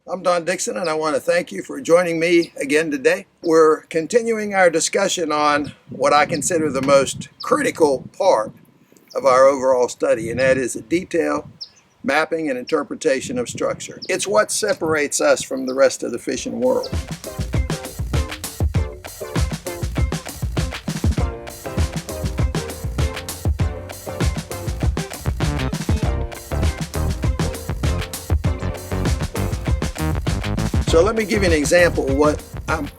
I'm Don Dickson, and I want to thank you for joining me again today. We're continuing our discussion on what I consider the most critical part of our overall study, and that is the detail, mapping, and interpretation of structure. It's what separates us from the rest of the fishing world. So let me give you an example of what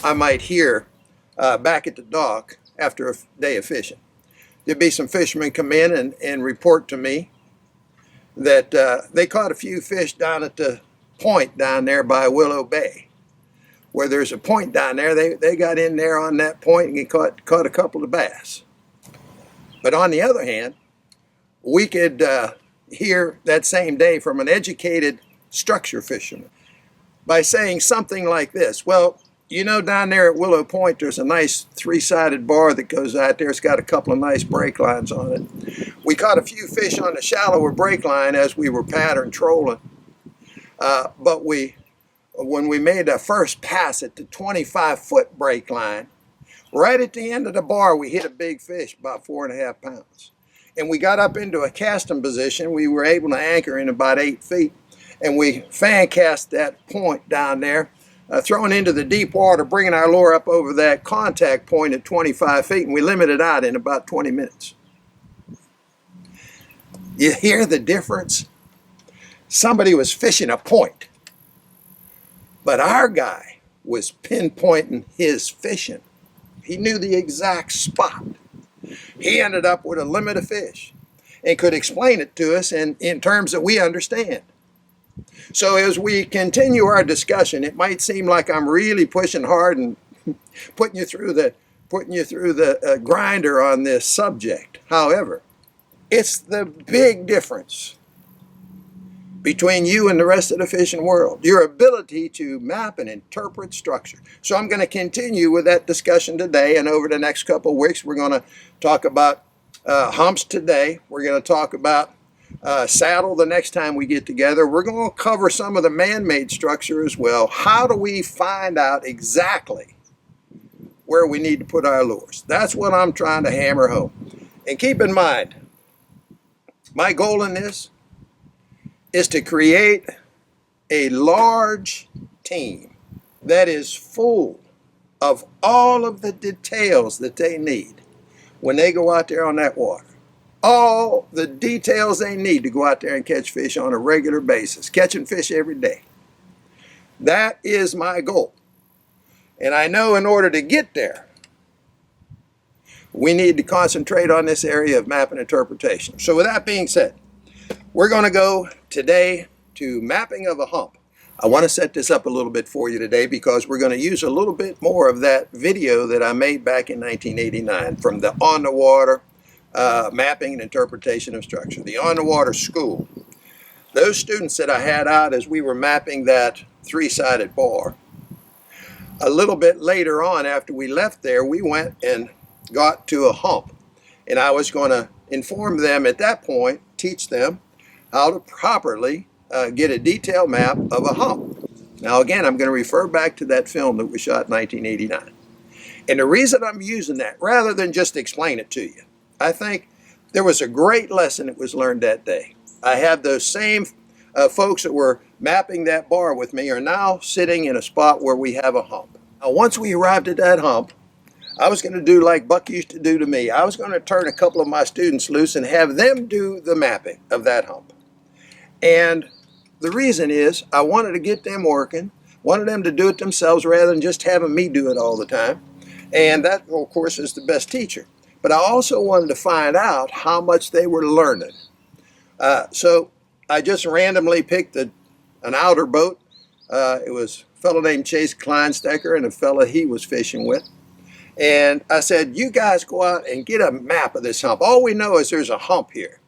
I might hear back at the dock after a day of fishing. There'd be some fishermen come in and report to me that they caught a few fish down at the point down there by Willow Bay, where there's a point down there. They got in there on that point and caught a couple of bass. But on the other hand, we could hear that same day from an educated structure fisherman by saying something like this: well, you know, down there at Willow Point, there's a nice three-sided bar that goes out there. It's got a couple of nice break lines on it. We caught a few fish on the shallower break line as we were pattern trolling. But when we made the first pass at the 25-foot break line, right at the end of the bar, we hit a big fish, about 4.5 pounds. And we got up into a casting position. We were able to anchor in about 8 feet. And we fan cast that point down there, throwing into the deep water, bringing our lure up over that contact point at 25 feet, and we limited out in about 20 minutes. You hear the difference? Somebody was fishing a point, but our guy was pinpointing his fishing. He knew the exact spot. He ended up with a limit of fish and could explain it to us in terms that we understand. So as we continue our discussion, it might seem like I'm really pushing hard and putting you through the grinder on this subject. However, it's the big difference between you and the rest of the fishing world, your ability to map and interpret structure. So I'm going to continue with that discussion today, and over the next couple of weeks, we're going to talk about humps today. We're going to talk about saddle the next time we get together. We're going to cover some of the man-made structure as well. How do we find out exactly where we need to put our lures? That's what I'm trying to hammer home. And keep in mind, my goal in this is to create a large team that is full of all of the details that they need when they go out there on that water. All the details they need to go out there and catch fish on a regular basis, catching fish every day. That is my goal. And I know in order to get there, we need to concentrate on this area of map and interpretation. So with that being said, we're going to go today to mapping of a hump. I want to set this up a little bit for you today because we're going to use a little bit more of that video that I made back in 1989 from the On the Water mapping and interpretation of structure, the On the Water School. Those students that I had out as we were mapping that three-sided bar, a little bit later on after we left there, we went and got to a hump. And I was going to inform them at that point, teach them how to properly get a detailed map of a hump. Now again, I'm going to refer back to that film that we shot in 1989. And the reason I'm using that, rather than just explain it to you, I think there was a great lesson that was learned that day. I have those same folks that were mapping that bar with me are now sitting in a spot where we have a hump. Now, once we arrived at that hump, I was going to do like Buck used to do to me. I was going to turn a couple of my students loose and have them do the mapping of that hump. And the reason is I wanted to get them working, wanted them to do it themselves rather than just having me do it all the time. And that, of course, is the best teacher. But I also wanted to find out how much they were learning. So I just randomly picked an outer boat. It was a fellow named Chase Kleinstecker and a fellow he was fishing with. And I said, you guys go out and get a map of this hump. All we know is there's a hump here.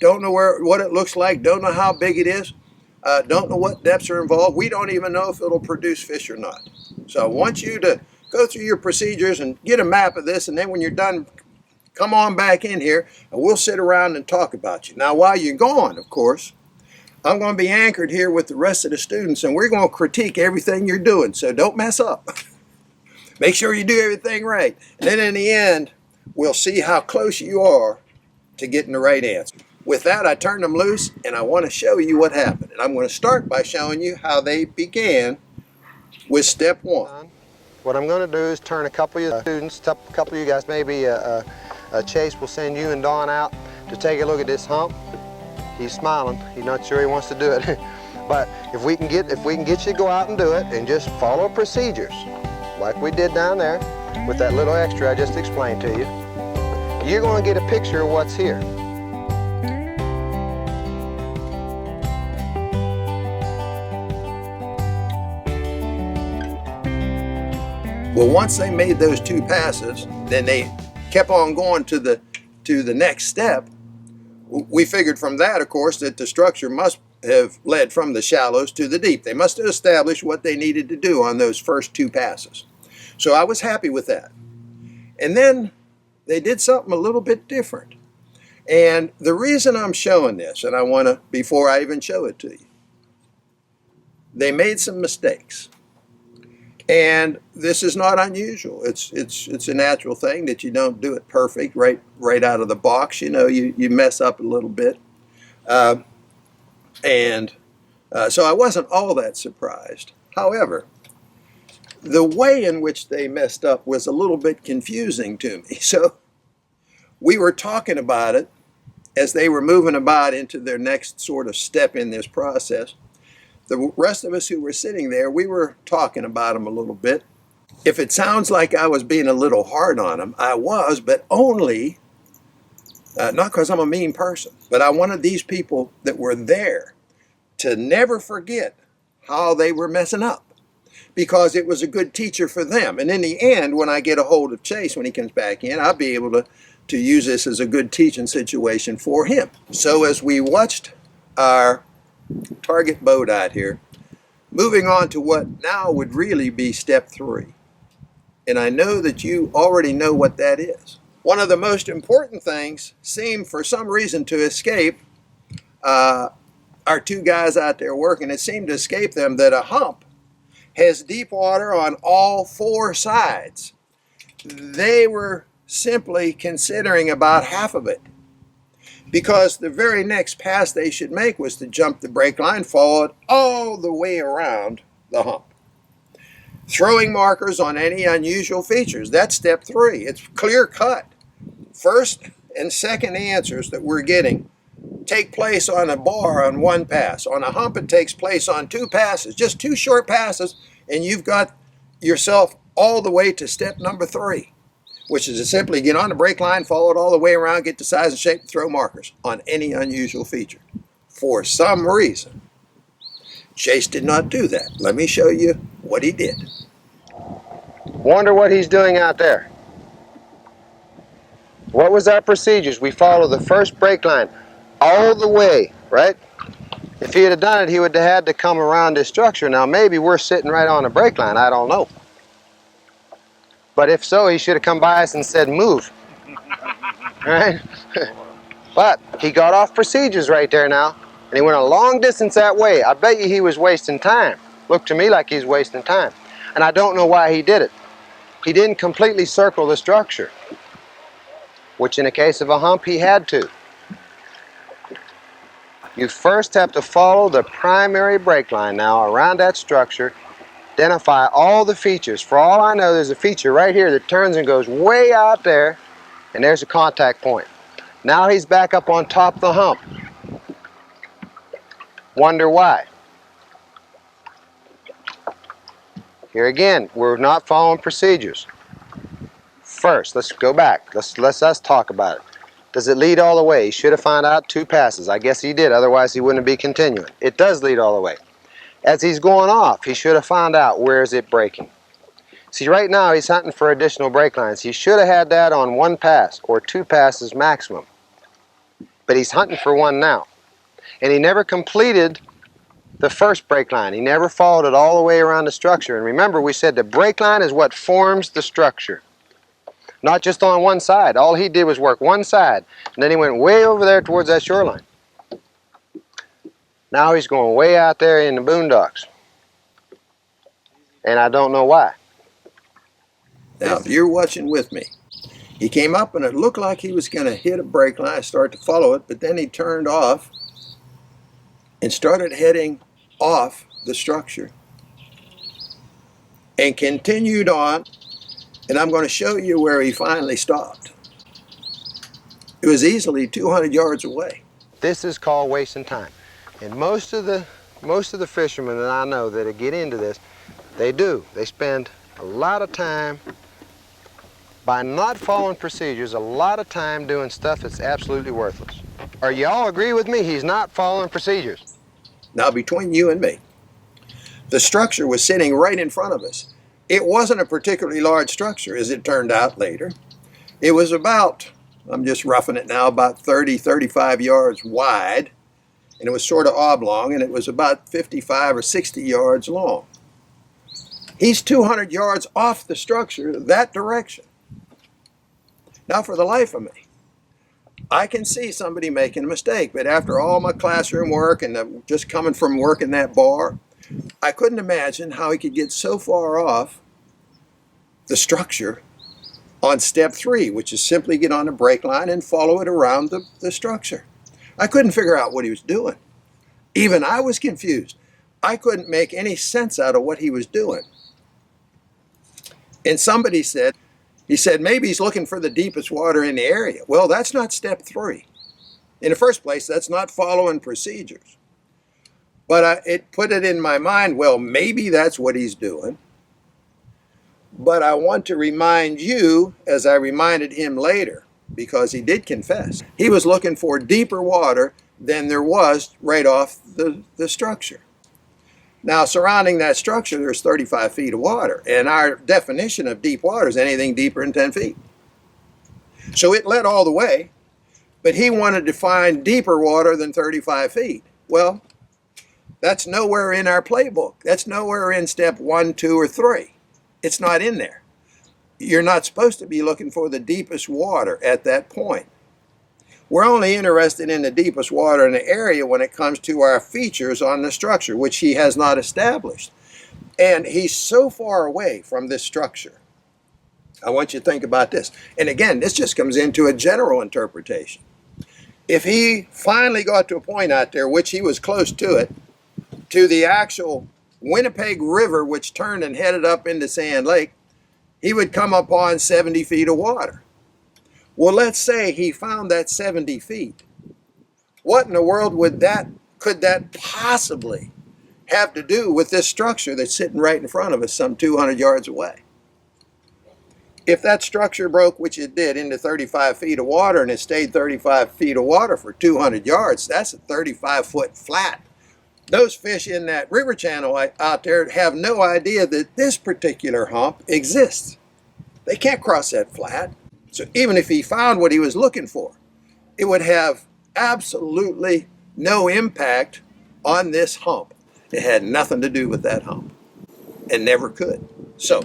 Don't know what it looks like, don't know how big it is, don't know what depths are involved. We don't even know if it'll produce fish or not. So I want you to go through your procedures and get a map of this, and then when you're done, come on back in here and we'll sit around and talk about you. Now while you're gone, of course, I'm going to be anchored here with the rest of the students, and we're going to critique everything you're doing, so don't mess up. Make sure you do everything right. And then in the end, we'll see how close you are to getting the right answer. With that, I turned them loose, and I want to show you what happened. And I'm going to start by showing you how they began with step one. What I'm going to do is turn a couple of you students, a couple of you guys, maybe Chase will send you and Dawn out to take a look at this hump. He's smiling. He's not sure he wants to do it. But if we can get you to go out and do it and just follow procedures like we did down there with that little extra I just explained to you, you're going to get a picture of what's here. Well, once they made those 2 passes, then they kept on going to the next step. We figured from that, of course, that the structure must have led from the shallows to the deep. They must have established what they needed to do on those first 2 passes. So I was happy with that. And then they did something a little bit different. And the reason I'm showing this, and I want to, before I even show it to you, they made some mistakes. And this is not unusual. It's a natural thing that you don't do it perfect right out of the box. You know, you mess up a little bit. So I wasn't all that surprised. However, the way in which they messed up was a little bit confusing to me. So we were talking about it as they were moving about into their next sort of step in this process. The rest of us who were sitting there, we were talking about them a little bit. If it sounds like I was being a little hard on them, I was, but only, not because I'm a mean person, but I wanted these people that were there to never forget how they were messing up, because it was a good teacher for them. And in the end, when I get a hold of Chase, when he comes back in, I'll be able to use this as a good teaching situation for him. So as we watched our target boat out here, moving on to what now would really be step 3. And I know that you already know what that is. One of the most important things seemed for some reason to escape our 2 guys out there working. It seemed to escape them that a hump has deep water on all 4 sides. They were simply considering about half of it, because the very next pass they should make was to jump the brake line, follow it all the way around the hump. Throwing markers on any unusual features, that's step 3. It's clear cut. First and second answers that we're getting take place on a bar on 1 pass. On a hump, it takes place on 2 passes, just 2 short passes, and you've got yourself all the way to step number 3. Which is to simply get on the brake line, follow it all the way around, get the size and shape, and throw markers on any unusual feature. For some reason, Chase did not do that. Let me show you what he did. Wonder what he's doing out there. What was our procedures? We follow the first brake line all the way, right? If he had done it, he would have had to come around this structure. Now, maybe we're sitting right on the brake line. I don't know. But if so, he should have come by us and said, move. Right? But he got off procedures right there now, and he went a long distance that way. I bet you he was wasting time. Looked to me like he's wasting time. And I don't know why he did it. He didn't completely circle the structure, which in the case of a hump, he had to. You first have to follow the primary brake line now around that structure. Identify all the features. For all I know, there's a feature right here that turns and goes way out there, and there's a contact point. Now he's back up on top of the hump. Wonder why? Here again, we're not following procedures. First, let's go back. Let's us talk about it. Does it lead all the way? He should have found out 2 passes. I guess he did, otherwise he wouldn't be continuing. It does lead all the way. As he's going off, he should have found out where is it braking. See, right now he's hunting for additional brake lines. He should have had that on 1 pass or 2 passes maximum. But he's hunting for 1 now. And he never completed the first brake line. He never followed it all the way around the structure. And remember, we said the brake line is what forms the structure. Not just on 1 side. All he did was work 1 side. And then he went way over there towards that shoreline. Now he's going way out there in the boondocks. And I don't know why. Now, if you're watching with me, he came up and it looked like he was going to hit a brake line, start to follow it, but then he turned off and started heading off the structure and continued on. And I'm going to show you where he finally stopped. It was easily 200 yards away. This is called wasting time. And most of the fishermen that I know that get into this, they do. They spend a lot of time, by not following procedures, a lot of time doing stuff that's absolutely worthless. Or you all agree with me, he's not following procedures. Now, between you and me, the structure was sitting right in front of us. It wasn't a particularly large structure, as it turned out later. It was about, I'm just roughing it now, about 30, 35 yards wide, and it was sort of oblong, and it was about 55 or 60 yards long. He's 200 yards off the structure that direction. Now, for the life of me, I can see somebody making a mistake, but after all my classroom work and just coming from work in that bar, I couldn't imagine how he could get so far off the structure on step 3, which is simply get on a brake line and follow it around the structure. I couldn't figure out what he was doing. Even I was confused. I couldn't make any sense out of what he was doing. And somebody said, maybe he's looking for the deepest water in the area. Well, that's not step 3. In the first place, that's not following procedures. But it put it in my mind, well, maybe that's what he's doing. But I want to remind you, as I reminded him later, because he did confess, he was looking for deeper water than there was right off the structure. Now, surrounding that structure, there's 35 feet of water, and our definition of deep water is anything deeper than 10 feet. So it led all the way, but he wanted to find deeper water than 35 feet. Well, that's nowhere in our playbook. That's nowhere in step 1, 2, or 3. It's not in there. You're not supposed to be looking for the deepest water at that point. We're only interested in the deepest water in the area when it comes to our features on the structure, which he has not established. And he's so far away from this structure. I want you to think about this. And again, this just comes into a general interpretation. If he finally got to a point out there, which he was close to it, to the actual Winnipeg River, which turned and headed up into Sand Lake, he would come upon 70 feet of water. Well, let's say he found that 70 feet. What in the world could that possibly have to do with this structure that's sitting right in front of us some 200 yards away? If that structure broke, which it did, into 35 feet of water and it stayed 35 feet of water for 200 yards, that's a 35-foot flat. Those fish in that river channel out there have no idea that this particular hump exists. They can't cross that flat. So even if he found what he was looking for, it would have absolutely no impact on this hump. It had nothing to do with that hump and never could. So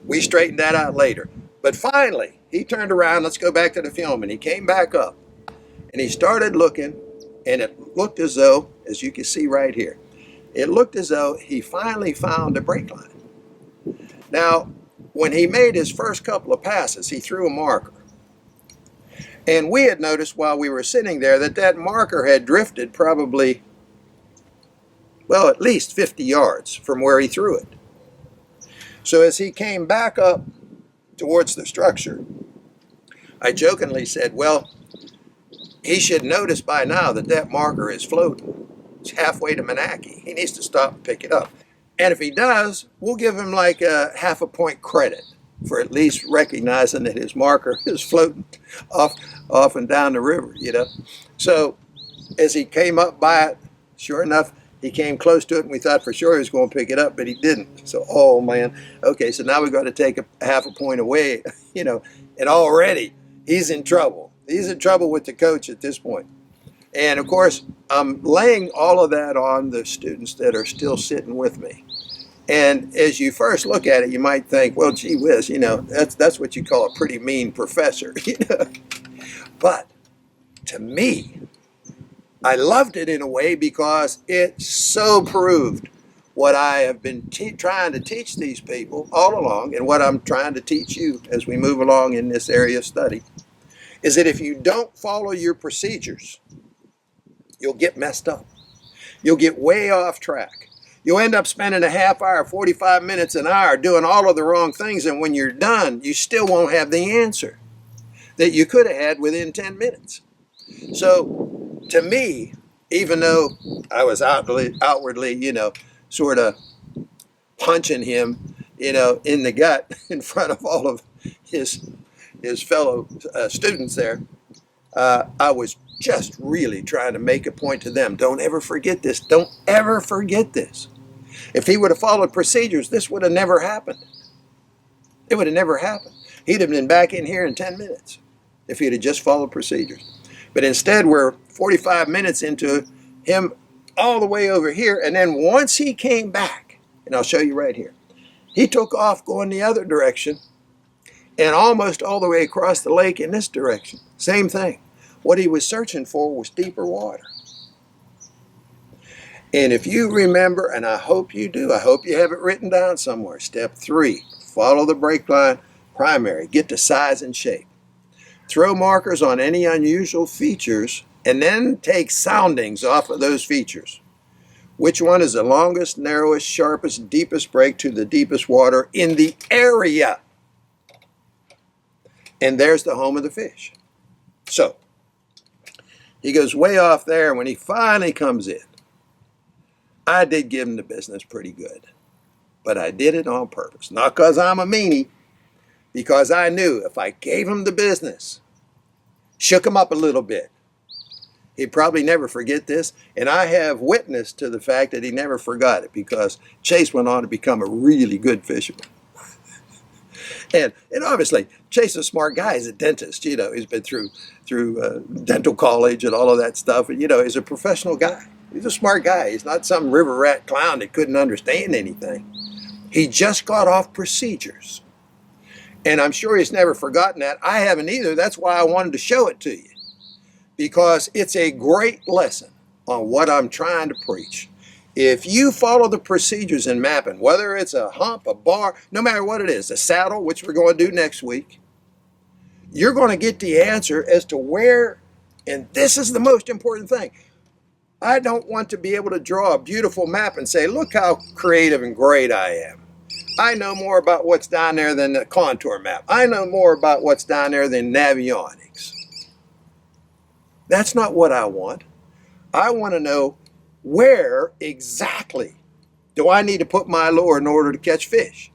we straightened that out later. But finally, he turned around. Let's go back to the film. And he came back up and he started looking, and it looked as though, as you can see right here, it looked as though he finally found a brake line. Now, when he made his first couple of passes, he threw a marker. And we had noticed while we were sitting there that marker had drifted probably, well, at least 50 yards from where he threw it. So as he came back up towards the structure, I jokingly said, well, he should notice by now that marker is floating. It's halfway to Menaki. He needs to stop and pick it up. And if he does, we'll give him like a half a point credit for at least recognizing that his marker is floating off and down the river, you know. So as he came up by it, sure enough, he came close to it, and we thought for sure he was going to pick it up, but he didn't. So, oh man, okay, so now we've got to take a half a point away, you know, and already he's in trouble. He's in trouble with the coach at this point. And of course, I'm laying all of that on the students that are still sitting with me. And as you first look at it, you might think, well, gee whiz, you know, that's what you call a pretty mean professor, you know. But to me, I loved it in a way because it so proved what I have been trying to teach these people all along, and what I'm trying to teach you as we move along in this area of study, is that if you don't follow your procedures, you'll get messed up. You'll get way off track. You'll end up spending a half hour, 45 minutes, an hour doing all of the wrong things, and when you're done, you still won't have the answer that you could have had within 10 minutes. So to me, even though I was outwardly, sort of punching him, in the gut in front of all of his fellow students there, I was just really trying to make a point to them. Don't ever forget this. Don't ever forget this. If he would have followed procedures, this would have never happened. It would have never happened. He'd have been back in here in 10 minutes if he'd have just followed procedures. But instead, we're 45 minutes into him all the way over here. And then once he came back, and I'll show you right here, he took off going the other direction and almost all the way across the lake in this direction. Same thing. What he was searching for was deeper water. And if you remember, and I hope you do, I hope you have it written down somewhere, step 3, follow the break line primary, get the size and shape. Throw markers on any unusual features, and then take soundings off of those features. Which one is the longest, narrowest, sharpest, deepest break to the deepest water in the area? And there's the home of the fish. So, he goes way off there. When he finally comes in, I did give him the business pretty good. But I did it on purpose. Not because I'm a meanie, because I knew if I gave him the business, shook him up a little bit, he'd probably never forget this. And I have witness to the fact that he never forgot it, because Chase went on to become a really good fisherman. And obviously, Chase is a smart guy. He's a dentist. He's been through dental college and all of that stuff. And, he's a professional guy. He's a smart guy. He's not some river rat clown that couldn't understand anything. He just got off procedures. And I'm sure he's never forgotten that. I haven't either. That's why I wanted to show it to you, because it's a great lesson on what I'm trying to preach. If you follow the procedures in mapping, whether it's a hump, a bar, no matter what it is, a saddle, which we're going to do next week, you're going to get the answer as to where, and this is the most important thing. I don't want to be able to draw a beautiful map and say, look how creative and great I am. I know more about what's down there than the contour map. I know more about what's down there than navionics. That's not what I want. I want to know, where exactly do I need to put my lure in order to catch fish?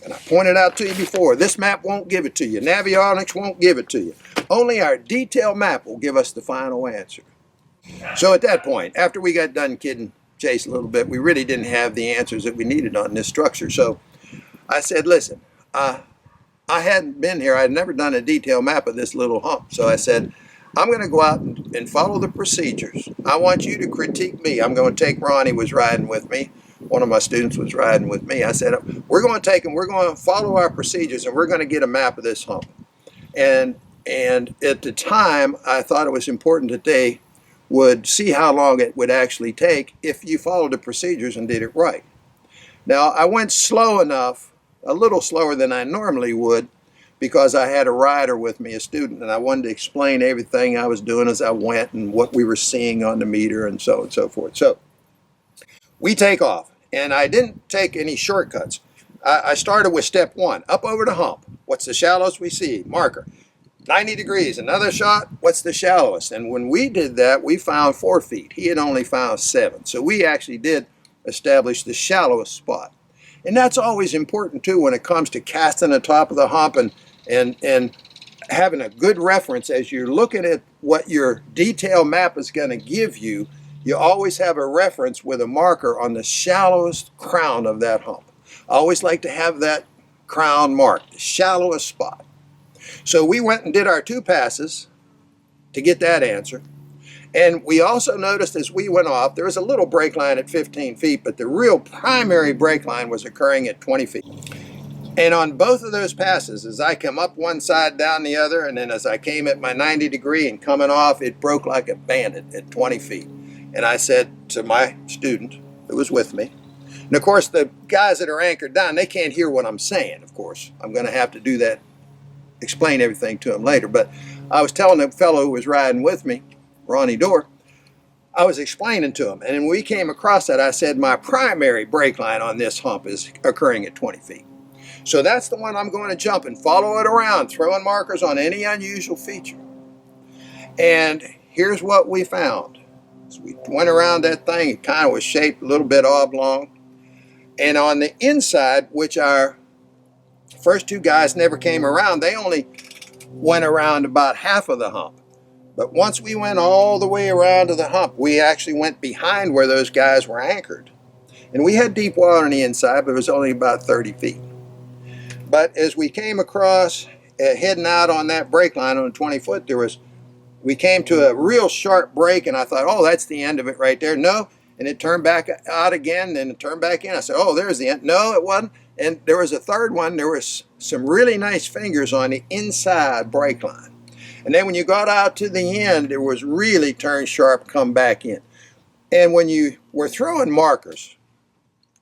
And I pointed out to you before, this map won't give it to you. Navionics won't give it to you. Only our detailed map will give us the final answer. So at that point, after we got done kidding Chase a little bit, we really didn't have the answers that we needed on this structure. So I said, listen, I hadn't been here. I had never done a detailed map of this little hump. So I said, I'm going to go out and follow the procedures. I want you to critique me. I'm going to take Ronnie was riding with me. One of my students was riding with me. I said, we're going to take him. We're going to follow our procedures, and we're going to get a map of this hump. And at the time, I thought it was important that they would see how long it would actually take if you followed the procedures and did it right. Now, I went slow enough, a little slower than I normally would, because I had a rider with me, a student, and I wanted to explain everything I was doing as I went and what we were seeing on the meter and so on and so forth. So we take off, and I didn't take any shortcuts. I started with step 1, up over the hump. What's the shallowest we see? Marker. 90 degrees, another shot, what's the shallowest? And when we did that, we found 4 feet. He had only found 7. So we actually did establish the shallowest spot. And that's always important too when it comes to casting the top of the hump and having a good reference as you're looking at what your detailed map is going to give you. You always have a reference with a marker on the shallowest crown of that hump. I always like to have that crown marked, the shallowest spot. So we went and did our 2 passes to get that answer. And we also noticed as we went off, there was a little break line at 15 feet, but the real primary break line was occurring at 20 feet. And on both of those passes, as I come up one side, down the other, and then as I came at my 90 degree and coming off, it broke like a bandit at 20 feet. And I said to my student who was with me, and of course the guys that are anchored down, they can't hear what I'm saying, of course. I'm going to have to do that, explain everything to them later. But I was telling the fellow who was riding with me, Ronnie Dorr, I was explaining to him. And when we came across that, I said, my primary break line on this hump is occurring at 20 feet. So that's the one I'm going to jump and follow it around, throwing markers on any unusual feature. And here's what we found. So we went around that thing. It kind of was shaped a little bit oblong. And on the inside, which our first two guys never came around, they only went around about half of the hump. But once we went all the way around to the hump, we actually went behind where those guys were anchored. And we had deep water on the inside, but it was only about 30 feet. But as we came across, heading out on that break line on the 20 foot, we came to a real sharp break, and I thought, oh, that's the end of it right there. No, and it turned back out again, then it turned back in. I said, oh, there's the end. No, it wasn't. And there was a third one. There was some really nice fingers on the inside break line. And then when you got out to the end, it was really turned sharp, come back in. And when you were throwing markers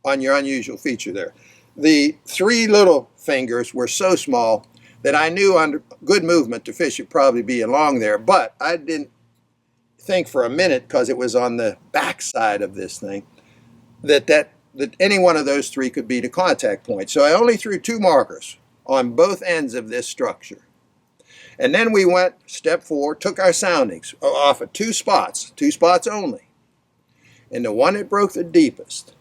on your unusual feature there, the three little fingers were so small that I knew under good movement the fish would probably be along there, but I didn't think for a minute, because it was on the back side of this thing, that any one of those three could be the contact point. So I only threw two markers on both ends of this structure. And then we went step 4, took our soundings off of two spots only. And the one that broke the deepest,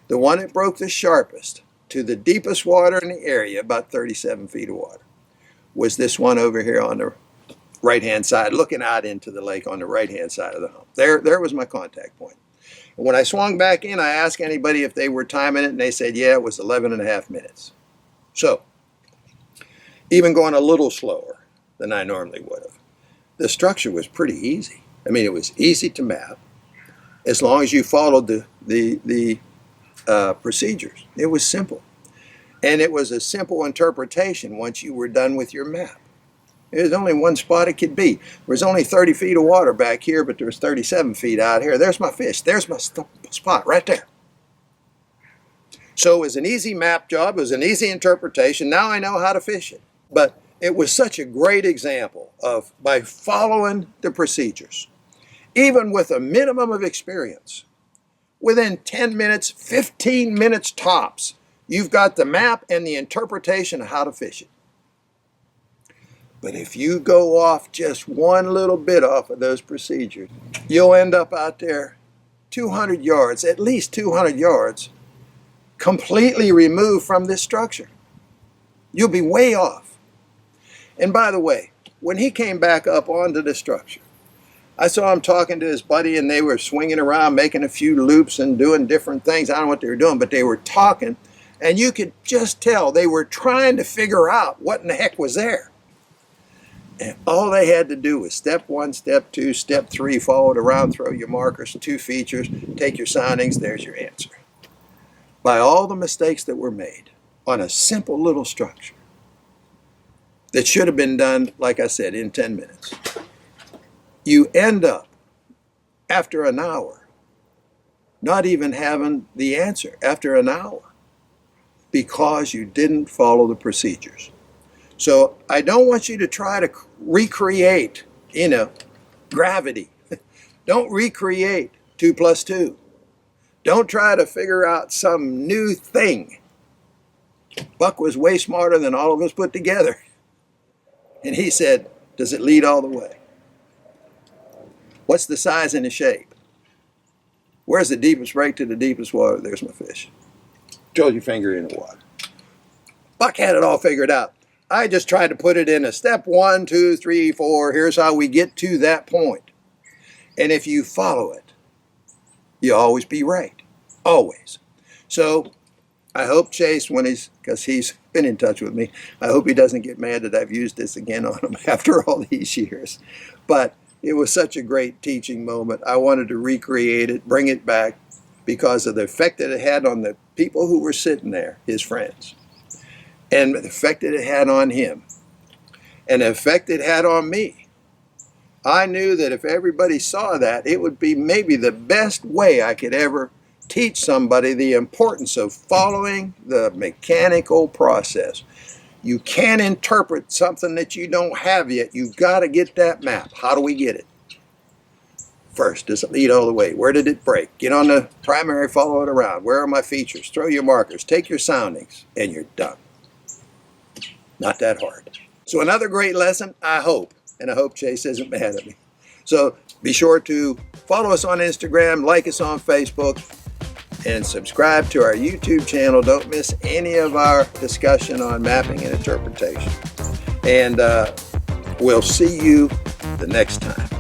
the one that broke the sharpest, to the deepest water in the area, about 37 feet of water, was this one over here on the right-hand side, looking out into the lake on the right-hand side of the hump. There was my contact point. And when I swung back in, I asked anybody if they were timing it, and they said, yeah, it was 11 and a half minutes. So, even going a little slower than I normally would have. The structure was pretty easy. I mean, it was easy to map as long as you followed the procedures. It was simple. And it was a simple interpretation once you were done with your map. There's only one spot it could be. There was only 30 feet of water back here, but there was 37 feet out here. There's my fish. There's my spot right there. So it was an easy map job. It was an easy interpretation. Now I know how to fish it. But it was such a great example of, by following the procedures, even with a minimum of experience, within 10 minutes, 15 minutes tops, you've got the map and the interpretation of how to fish it. But if you go off just one little bit off of those procedures, you'll end up out there 200 yards, at least 200 yards, completely removed from this structure. You'll be way off. And by the way, when he came back up onto the structure, I saw him talking to his buddy, and they were swinging around, making a few loops and doing different things. I don't know what they were doing, but they were talking, and you could just tell they were trying to figure out what in the heck was there. And all they had to do was step 1, step 2, step 3, follow it around, throw your markers, 2 features, take your soundings, there's your answer. By all the mistakes that were made on a simple little structure that should have been done, like I said, in 10 minutes, you end up, after an hour, not even having the answer after an hour, because you didn't follow the procedures. So I don't want you to try to recreate, gravity. Don't recreate 2 + 2. Don't try to figure out some new thing. Buck was way smarter than all of us put together. And he said, does it lead all the way? What's the size and the shape? Where's the deepest break to the deepest water? There's my fish. Told you, finger in the water. Buck had it all figured out. I just tried to put it in a step 1, 2, 3, 4. Here's how we get to that point. And if you follow it, you'll always be right. Always. So I hope Chase, because he's been in touch with me, I hope he doesn't get mad that I've used this again on him after all these years. But it was such a great teaching moment. I wanted to recreate it, bring it back, because of the effect that it had on the people who were sitting there, his friends. and the effect that it had on him and the effect it had on me. I knew that if everybody saw that, it would be maybe the best way I could ever teach somebody the importance of following the mechanical process. You can't interpret something that you don't have yet. You've got to get that map. How do we get it? First, does it lead all the way? Where did it break? Get on the primary, follow it around. Where are my features? Throw your markers, take your soundings, and you're done. Not that hard. So another great lesson, I hope, and I hope Chase isn't mad at me. So be sure to follow us on Instagram, like us on Facebook, and subscribe to our YouTube channel. Don't miss any of our discussion on mapping and interpretation. And we'll see you the next time.